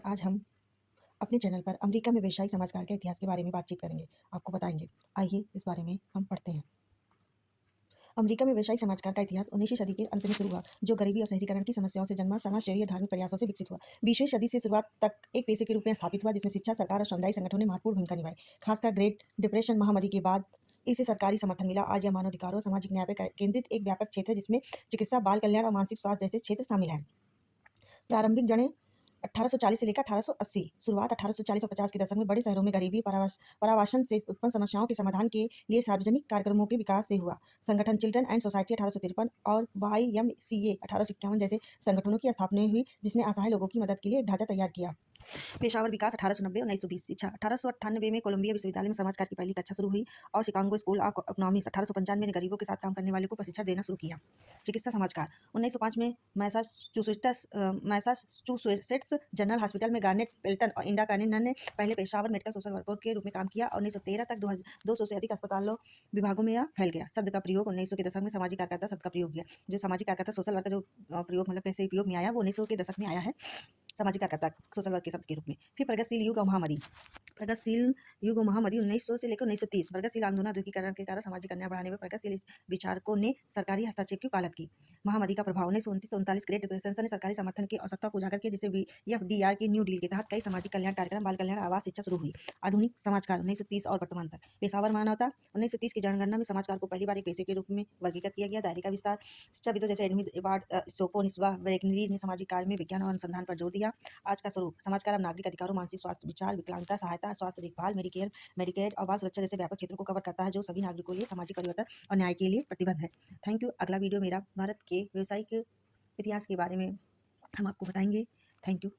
आज हम अपने चैनल पर अमेरिका में व्यवसायिक समाजकार के इतिहास के बारे में बातचीत करेंगे, आपको बताएंगे। आइए इस बारे में हम पढ़ते हैं। अमेरिका में व्यवसायिक समाजकार का इतिहास 19वीं सदी के अंत में शुरू हुआ, जो गरीबी और शहरीकरण की समस्याओं से जन्मा समाजसेवी धार्मिक प्रयासों से विकसित हुआ। 20वीं सदी से शुरुआत तक एक पेशे के रूप में स्थापित हुआ, जिसमें शिक्षा, सरकार और सामुदायिक संगठनों ने महत्वपूर्ण भूमिका निभाई। खासकर ग्रेट डिप्रेशन महामारी के बाद इसे सरकारी समर्थन मिला। आज यह मानवाधिकारों और सामाजिक न्याय पर केंद्रित एक व्यापक क्षेत्र है, जिसमें चिकित्सा, बाल कल्याण और मानसिक स्वास्थ्य जैसे क्षेत्र शामिल हैं। प्रारंभिक जड़ें 1840 से लेकर 1880। शुरुआत 1840 और 50 के दशक में बड़े शहरों में गरीबी, परावासन से उत्पन्न समस्याओं के समाधान के लिए सार्वजनिक कार्यक्रमों के विकास से हुआ। संगठन चिल्ड्रन एंड सोसाइटी 1853 और YMCA 1851 जैसे संगठनों की स्थापना हुई, जिसने असहाय लोगों की मदद के लिए एक ढांचा तैयार किया। पेशावर विकास 1890 1920। शिक्षा 1898 में कोलंबिया विश्वविद्यालय में समाजकार की पहली कक्षा शुरू हुई और शिकागो स्कूल ऑफ इकोनॉमिक्स 1895 ने गरीबों के साथ काम करने वालों को प्रशिक्षण देना शुरू किया। चिकित्सा समाजकार 1905 में मैसाचुसेट्स जनरल हॉस्पिटल में गार्नेट पेल्टन और इंडा कार्निनन ने पहले पेशावर मेडिकल सोशल वर्कर के रूप में काम किया और 1913 तक 200 से अधिक अस्पतालों विभागों में यह फैल गया। शब्द का प्रयोग 1900 के दशक में सामाजिक कार्यकर्ता शब्द का प्रयोग किया। जो सामाजिक कार्यकर्ता सोशल वर्कर जो प्रयोग मतलब कैसे उपयोग में आया वो 1900 के दशक में आया है, सामाजिक कार्यकर्ता सोशल वर्क के शब्द के रूप में। फिर प्रगतिशील युग और महामदी। प्रगतिशील युग और महामदी 1900 से लेकर 1930। प्रगतिशील आंदोलन औद्योगिकरण के कारण सामाजिक अन्याय बढ़ाने में प्रगतिशील विचारकों ने सरकारी हस्तक्षेप की वकालत की। महामदी का प्रभाव 1929 से 39 ग्रेट डिप्रेशन ने सरकारी समर्थन की आवश्यकता को उजागर किया, जिससे FDR की न्यू डील के तहत कई सामाजिक कल्याण कार्यक्रम, बाल कल्याण, आवास, शिक्षा शुरू हुई। आधुनिक समाजकार 1930 और वर्तमान तक। पेशावर मानवता 1930 की जनगणना में समाजकार को पहली बार एक पेशे के रूप में वर्गीकृत किया गया। दायरे का विस्तार। शिक्षाविदों जैसे एडमी एबार्ड सोपोनिस्वा वेगनरी ने सामाजिक कार्य में विज्ञान और अनुसंधान पर जोर दिया। आज का स्वरूप। समाजकार अब नागरिक अधिकारों, मानसिक स्वास्थ्य, विचार, विकलांगता सहायता, स्वास्थ्य देखभाल, मेडिकेयर, मेडिकेड और बाल सुरक्षा जैसे व्यापक क्षेत्रों को कवर करता है, जो सभी नागरिकों के लिए सामाजिक परिवर्तन और न्याय के लिए प्रतिबद्ध है। Thank you. अगला वीडियो मेरा भारत के व्यवसायिक इतिहास के बारे में हम आपको बताएंगे। Thank you.